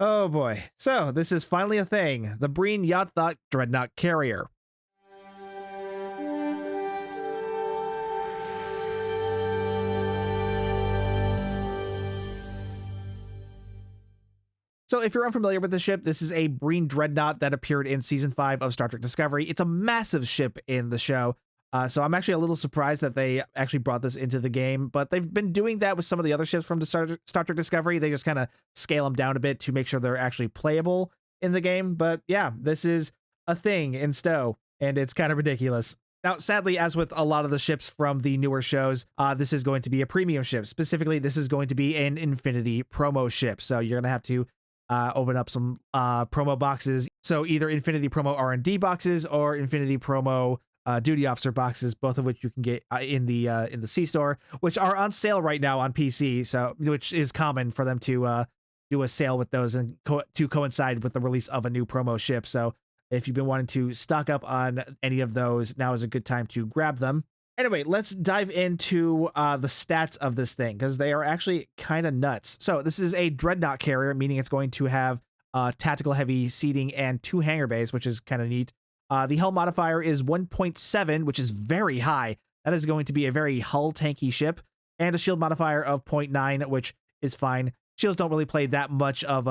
Oh boy. So this is finally a thing. The Breen Yod-Thot Dreadnought Carrier. So if you're unfamiliar with the ship, this is a Breen Dreadnought that appeared in Season 5 of Star Trek Discovery. It's a massive ship in the show. So I'm actually a little surprised that they actually brought this into the game, but they've been doing that with some of the other ships from the Star Trek Discovery. They just kind of scale them down a bit to make sure they're actually playable in the game. But yeah, this is a thing in STO, and it's kind of ridiculous. Now, sadly, as with a lot of the ships from the newer shows, this is going to be a premium ship. Specifically, this is going to be an Infinity promo ship. So you're going to have to open up some promo boxes. So either Infinity promo R&D boxes or Infinity promo duty officer boxes, both of which you can get in the C store, which are on sale right now on PC. So which is common for them to do a sale with those and to coincide with the release of a new promo ship. So if you've been wanting to stock up on any of those, now is a good time to grab them. Anyway, let's dive into the stats of this thing, because they are actually kind of nuts. So this is a Dreadnought carrier, meaning it's going to have tactical heavy seating and 2 hangar bays, which is kind of neat. The hull modifier is 1.7, which is very high. That is going to be a very hull tanky ship. And a shield modifier of 0.9, which is fine. Shields don't really play that much of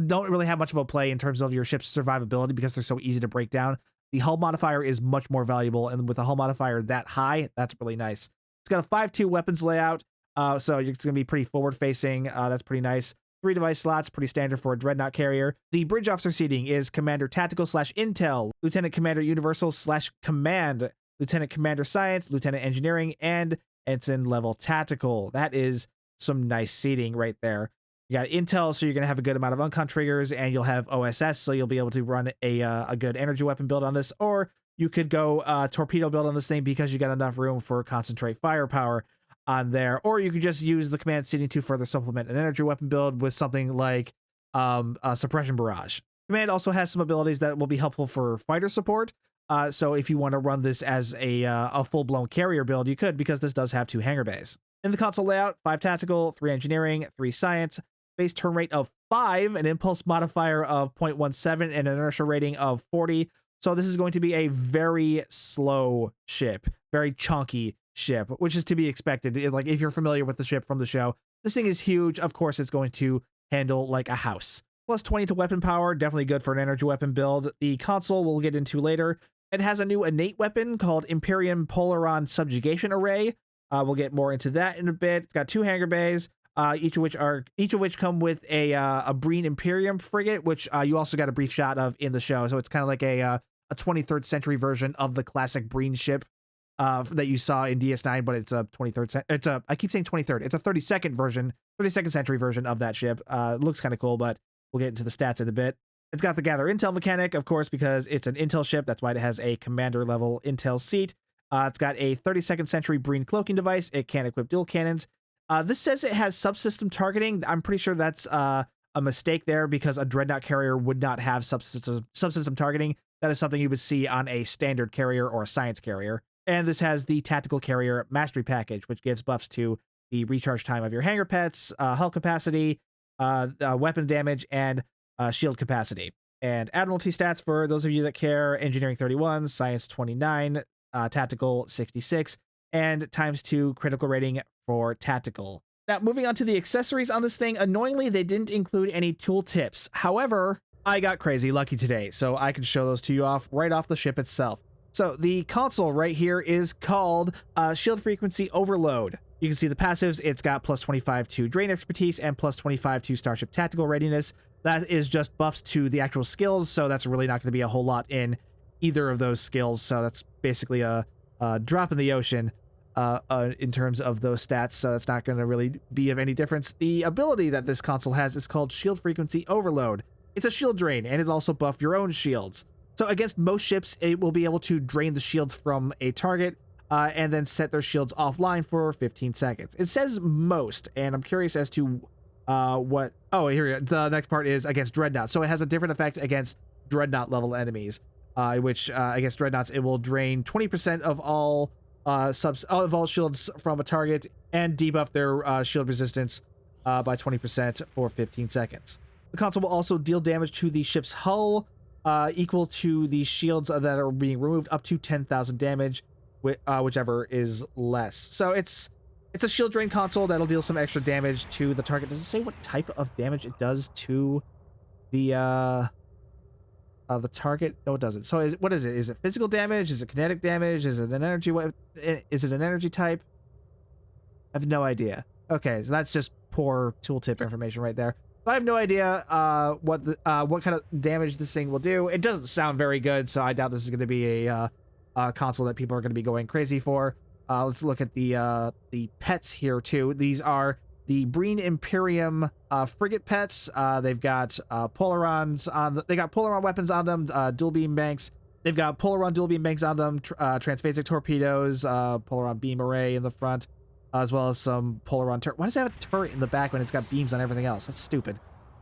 don't really have much of a play in terms of your ship's survivability because they're so easy to break down. The hull modifier is much more valuable, and with a hull modifier that high, that's really nice. It's got a 5.2 weapons layout, so it's going to be pretty forward-facing. That's pretty nice. 3 device slots, pretty standard for a Dreadnought carrier. The bridge officer seating is Commander Tactical / Intel, Lieutenant Commander Universal / Command, Lieutenant Commander Science, Lieutenant Engineering, and Ensign level Tactical. That is some nice seating right there. You got Intel, so you're going to have a good amount of uncon triggers, and you'll have OSS, so you'll be able to run a good energy weapon build on this, or you could go torpedo build on this thing because you got enough room for concentrate firepower on there, or you could just use the command seating to further supplement an energy weapon build with something like a suppression barrage. Command also has some abilities that will be helpful for fighter support, so if you want to run this as a full-blown carrier build, you could, because this does have 2 hangar bays. In the console layout, 5 tactical, 3 engineering, 3 science, base turn rate of 5, an impulse modifier of 0.17, and an inertia rating of 40. So this is going to be a very slow ship, very chunky ship, which is to be expected. Like, if you're familiar with the ship from the show, this thing is huge. Of course, it's going to handle like a house. Plus 20 to weapon power, definitely good for an energy weapon build. The console we'll get into later. It has a new innate weapon called Imperium Polaron Subjugation Array. We'll get more into that in a bit. It's got 2 hangar bays. Each of which come with a Breen Imperium frigate, which you also got a brief shot of in the show. So it's kind of like a 23rd century version of the classic Breen ship that you saw in DS9, but it's a 23rd. I keep saying 23rd. It's a 32nd century version of that ship. Looks kind of cool, but we'll get into the stats in a bit. It's got the gather intel mechanic, of course, because it's an intel ship. That's why it has a commander level intel seat. It's got a 32nd century Breen cloaking device. It can equip dual cannons. This says it has subsystem targeting. I'm pretty sure that's a mistake there, because a Dreadnought carrier would not have subsystem targeting. That is something you would see on a standard carrier or a science carrier. And this has the tactical carrier mastery package, which gives buffs to the recharge time of your hangar pets, hull capacity, weapon damage, and shield capacity. And Admiralty stats, for those of you that care: engineering 31, science 29, tactical 66, and ×2 critical rating for tactical. Now, moving on to the accessories on this thing, annoyingly, they didn't include any tool tips. However, I got crazy lucky today, so I can show those to you right off the ship itself. So the console right here is called Shield Frequency Overload. You can see the passives. It's got plus 25 to Drain Expertise and plus 25 to Starship Tactical Readiness. That is just buffs to the actual skills, so that's really not going to be a whole lot in either of those skills. So that's basically a drop in the ocean in terms of those stats, so that's not going to really be of any difference. The ability that this console has is called Shield Frequency Overload. It's a shield drain, and it'll also buff your own shields. So against most ships, it will be able to drain the shields from a target and then set their shields offline for 15 seconds. It says most, and I'm curious as to what... Oh, here we go. The next part is against Dreadnought. So it has a different effect against Dreadnought level enemies, which against Dreadnoughts, it will drain 20% of all shields from a target and debuff their shield resistance by 20% for 15 seconds. The console will also deal damage to the ship's hull, equal to the shields that are being removed, up to 10,000 damage, whichever is less. So it's a shield drain console that'll deal some extra damage to the target. Does it say what type of damage it does to the target? No, it doesn't. So what is it? Is it physical damage? Is it kinetic damage? Is it an energy Is it an energy type? I have no idea. Okay, so that's just poor tooltip information right there. I have no idea what kind of damage this thing will do. It doesn't sound very good, so I doubt this is going to be a console that people are going to be going crazy for. Let's look at the pets here too. These are the Breen Imperium frigate pets. They've got Polarons on. They got Polaron weapons on them. Dual beam banks. They've got Polaron dual beam banks on them. Transphasic torpedoes. Polaron beam array in the front, as well as some Polaron turret. Why does it have a turret in the back when it's got beams on everything else? That's stupid.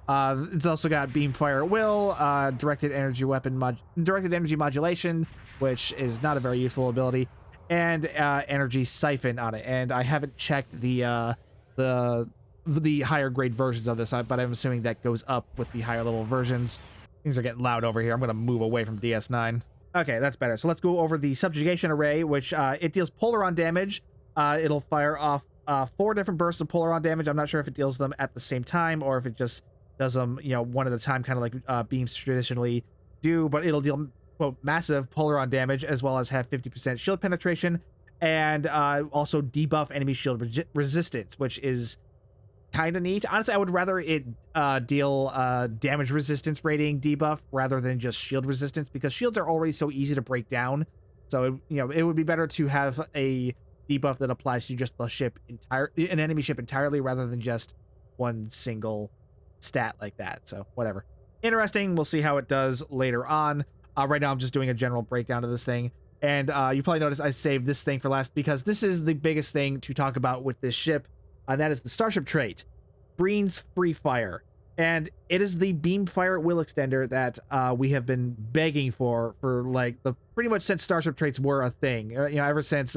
It's also got beam fire at will, directed energy modulation, which is not a very useful ability, and energy siphon on it. And I haven't checked the higher grade versions of this, but I'm assuming that goes up with the higher level versions. Things are getting loud over here. I'm going to move away from DS9. Okay, that's better. So let's go over the subjugation array, which it deals Polaron damage. It'll fire off 4 different bursts of Polaron damage. I'm not sure if it deals them at the same time or if it just does them, one at a time, kind of like beams traditionally do, but it'll deal, quote, massive Polaron damage, as well as have 50% shield penetration, and also debuff enemy shield resistance, which is kind of neat. Honestly, I would rather it deal damage resistance rating debuff rather than just shield resistance, because shields are already so easy to break down. So, it would be better to have a debuff that applies to just an enemy ship entirely, rather than just one single stat like that. So whatever. Interesting. We'll see how it does later on. Right now I'm just doing a general breakdown of this thing. And you probably noticed I saved this thing for last, because this is the biggest thing to talk about with this ship. And that is the starship trait, Breen's Free Fire. And it is the beam fire at will extender that we have been begging for like pretty much since starship traits were a thing. Ever since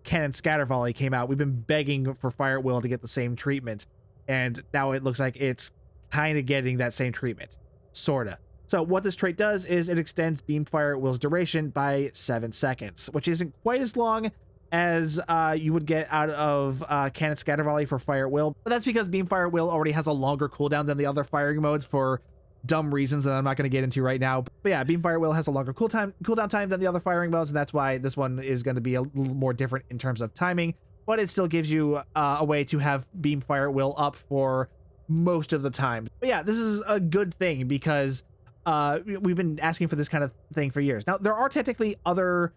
Cannon Scatter Volley came out, we've been begging for fire at will to get the same treatment. And now it looks like it's kind of getting that same treatment, sorta. So what this trait does is it extends beam fire at will's duration by 7 seconds, which isn't quite as long as you would get out of Cannon Scatter Volley for fire at will, but that's because beam fire at will already has a longer cooldown than the other firing modes for dumb reasons that I'm not going to get into right now. But yeah, beam fire at will has a longer cooldown time than the other firing modes, and that's why this one is going to be a little more different in terms of timing, but it still gives you a way to have beam fire at will up for most of the time. But yeah, this is a good thing, because we've been asking for this kind of thing for years. Now, there are technically other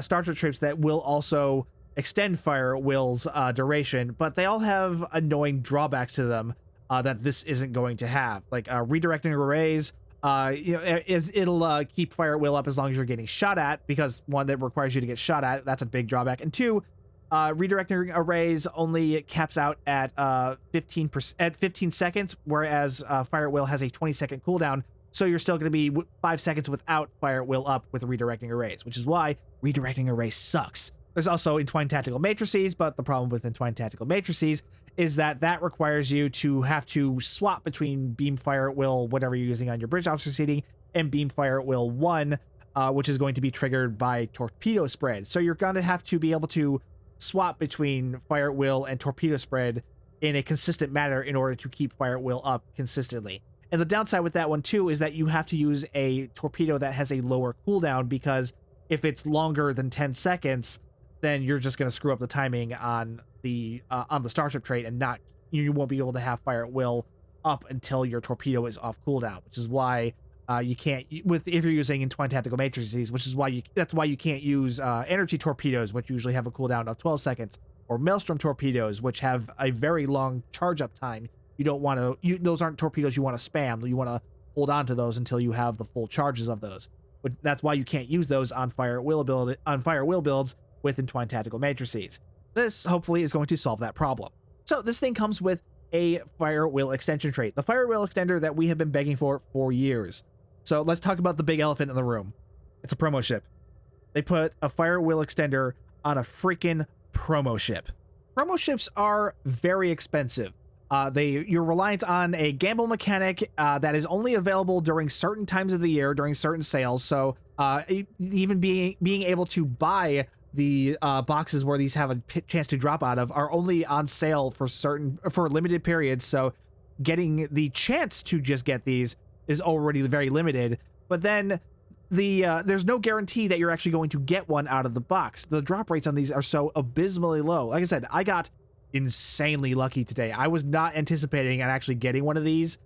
starter traits that will also extend fire at will's duration, but they all have annoying drawbacks to them that this isn't going to have, like redirecting arrays. It'll keep fire at will up as long as you're getting shot at, because one, that requires you to get shot at. That's a big drawback. And two, redirecting arrays only caps out at 15 seconds, whereas fire at will has a 20-second cooldown. So you're still going to be 5 seconds without fire at will up with redirecting arrays, which is why redirecting array sucks. There's also entwined tactical matrices, but the problem with entwined tactical matrices is that requires you to have to swap between beam fire at will, whatever you're using on your bridge officer seating, and beam fire at will 1, which is going to be triggered by torpedo spread. So you're going to have to be able to swap between fire at will and torpedo spread in a consistent manner in order to keep fire at will up consistently. And the downside with that one too is that you have to use a torpedo that has a lower cooldown, because if it's longer than 10 seconds, then you're just going to screw up the timing on the starship trait, and you won't be able to have fire at will up until your torpedo is off cooldown, which is why you can't if you're using entwined tactical matrices, that's why you can't use energy torpedoes, which usually have a cooldown of 12 seconds, or maelstrom torpedoes, which have a very long charge up time. You don't want to, those aren't torpedoes you want to spam. You want to hold on to those until you have the full charges of those. But that's why you can't use those on fire at will builds with entwined tactical matrices. This hopefully is going to solve that problem. So this thing comes with a fire at will extension trait, the fire at will extender that we have been begging for years. So let's talk about the big elephant in the room. It's a promo ship. They put a fire at will extender on a freaking promo ship. Promo ships are very expensive. You're reliant on a gamble mechanic that is only available during certain times of the year, during certain sales. So even being able to buy the boxes where these have a chance to drop out of are only on sale for limited periods. So getting the chance to just get these is already very limited. But then there's no guarantee that you're actually going to get one out of the box. The drop rates on these are so abysmally low. Like I said, I got insanely lucky today. I was not anticipating on actually getting one of these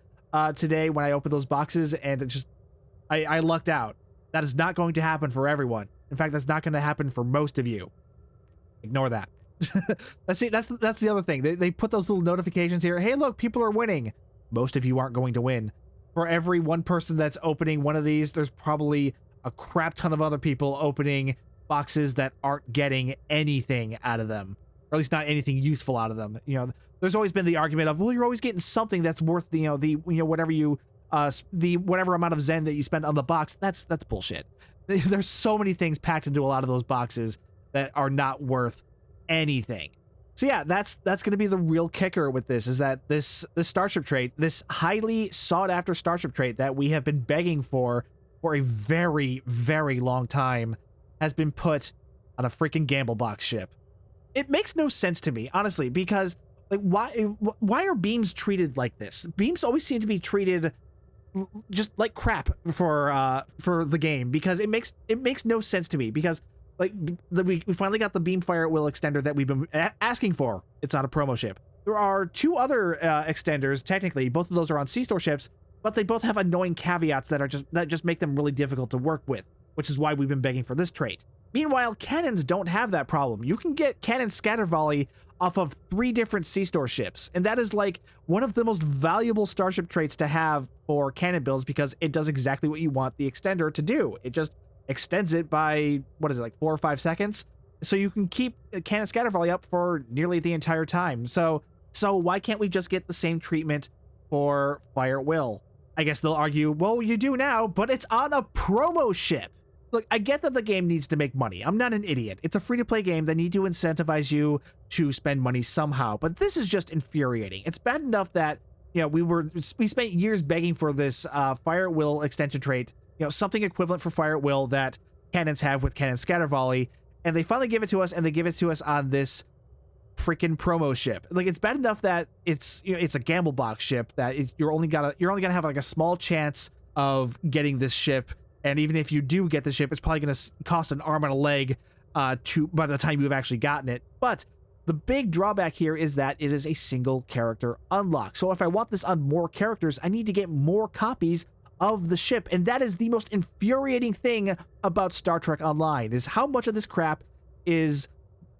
today when I opened those boxes, and it just I lucked out. That is not going to happen for everyone. In fact, that's not going to happen for most of you. Ignore that. That's the other thing. They put those little notifications here. Hey, look, people are winning. Most of you aren't going to win. For every one person that's opening one of these, there's probably a crap ton of other people opening boxes that aren't getting anything out of them, or at least not anything useful out of them. You know, there's always been the argument of, well, you're always getting something that's worth whatever amount of Zen that you spend on the box. That's bullshit. There's so many things packed into a lot of those boxes that are not worth anything. So yeah, that's going to be the real kicker with this, is that this starship trait, this highly sought after starship trait that we have been begging for a very, very long time, has been put on a freaking gamble box ship. It makes no sense to me, honestly, because like why are beams treated like this? Beams always seem to be treated just like crap for the game, because it makes no sense to me, because like we finally got the beam fire at will extender that we've been asking for. It's on a promo ship. There are two other extenders, technically. Both of those are on STO ships, but they both have annoying caveats that just make them really difficult to work with, which is why we've been begging for this trait. Meanwhile, cannons don't have that problem. You can get cannon scatter volley off of 3 different STO ships, and that is like one of the most valuable starship traits to have for cannon builds, because it does exactly what you want the extender to do. It just extends it by, what is it, like 4 or 5 seconds? So you can keep cannon scatter volley up for nearly the entire time. So why can't we just get the same treatment for fire at will? I guess they'll argue, well, you do now, but it's on a promo ship. Look, I get that the game needs to make money. I'm not an idiot. It's a free-to-play game. They need to incentivize you to spend money somehow. But this is just infuriating. It's bad enough that, you know, we spent years begging for this fire at will extension trait, you know, something equivalent for fire at will that cannons have with cannon scatter volley, and they finally give it to us, and they give it to us on this freaking promo ship. Like, it's bad enough that it's, you know, it's a gamble box ship that you're only gonna have like a small chance of getting this ship. And even if you do get the ship, it's probably going to cost an arm and a leg by the time you've actually gotten it. But the big drawback here is that it is a single character unlock. So if I want this on more characters, I need to get more copies of the ship. And that is the most infuriating thing about Star Trek Online, is how much of this crap is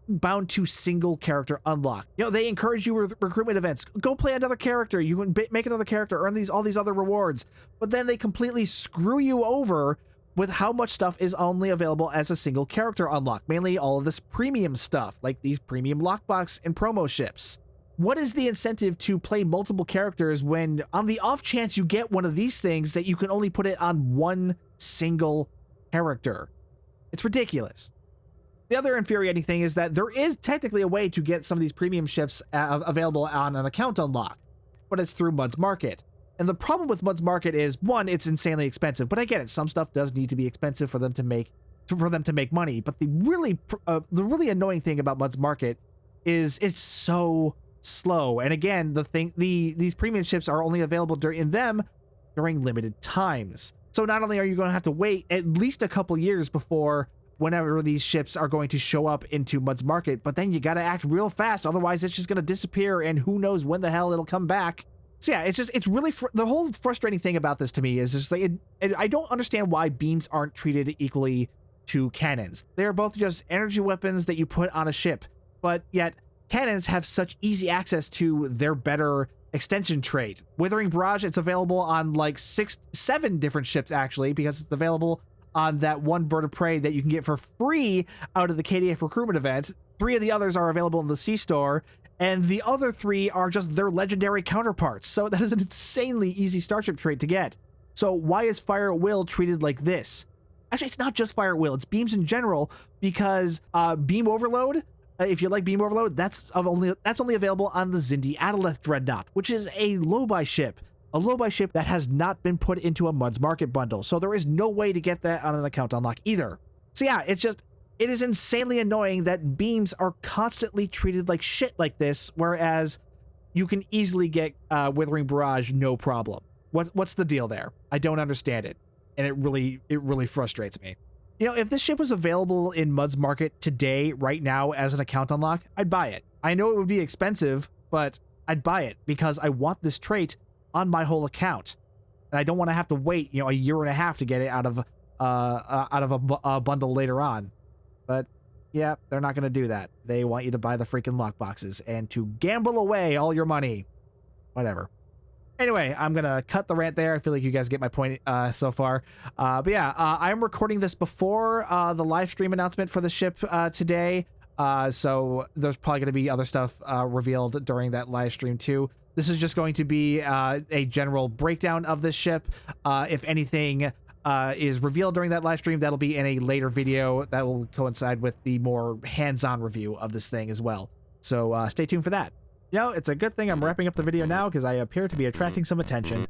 bound to single character unlock. You know, they encourage you with recruitment events. Go play another character. You can make another character, earn all these other rewards. But then they completely screw you over with how much stuff is only available as a single character unlock. Mainly all of this premium stuff, like these premium lockbox and promo ships. What is the incentive to play multiple characters when, on the off chance you get one of these things, that you can only put it on one single character? It's ridiculous. The other infuriating thing is that there is technically a way to get some of these premium ships available on an account unlock, but it's through Mud's Market. And the problem with Mud's Market is, one, it's insanely expensive, but I get it. Some stuff does need to be expensive for them to make money. But the really annoying thing about Mud's Market is it's so slow. And again, these premium ships are only available during limited times. So not only are you going to have to wait at least a couple years before whenever these ships are going to show up into Mud's Market, but then you got to act real fast, otherwise it's just going to disappear, and who knows when the hell it'll come back. So yeah, it's really the whole frustrating thing about this to me is just like I don't understand why beams aren't treated equally to cannons. They're both just energy weapons that you put on a ship, but yet cannons have such easy access to their better extension trait. Withering Barrage, it's available on like 7 different ships actually, because it's available on that one bird of prey that you can get for free out of the KDF recruitment event. 3 of the others are available in the C-Store, and the other 3 are just their legendary counterparts. So that is an insanely easy starship trait to get. So why is Fire at Will treated like this? Actually, it's not just Fire at Will, it's beams in general, because Beam Overload, if you like beam overload, that's only available on the Zindi Adaleth Dreadnought, which is a low-buy ship. A low-buy ship that has not been put into a Mud's Market bundle, so there is no way to get that on an account unlock either. So yeah, it is insanely annoying that beams are constantly treated like shit like this, whereas you can easily get Withering Barrage no problem. What's the deal there? I don't understand it, and it really frustrates me. You know, if this ship was available in Mud's Market today, right now, as an account unlock, I'd buy it. I know it would be expensive, but I'd buy it because I want this trait on my whole account, and I don't want to have to wait, you know, a year and a half to get it out of a bundle later on. But yeah, they're not going to do that. They want you to buy the freaking lockboxes and to gamble away all your money. Whatever. Anyway, I'm going to cut the rant there. I feel like you guys get my point so far. But yeah, I'm recording this before the live stream announcement for the ship today. So there's probably going to be other stuff revealed during that live stream too. This is just going to be a general breakdown of this ship. If anything is revealed during that live stream, that'll be in a later video that will coincide with the more hands-on review of this thing as well. So stay tuned for that. You know, it's a good thing I'm wrapping up the video now because I appear to be attracting some attention.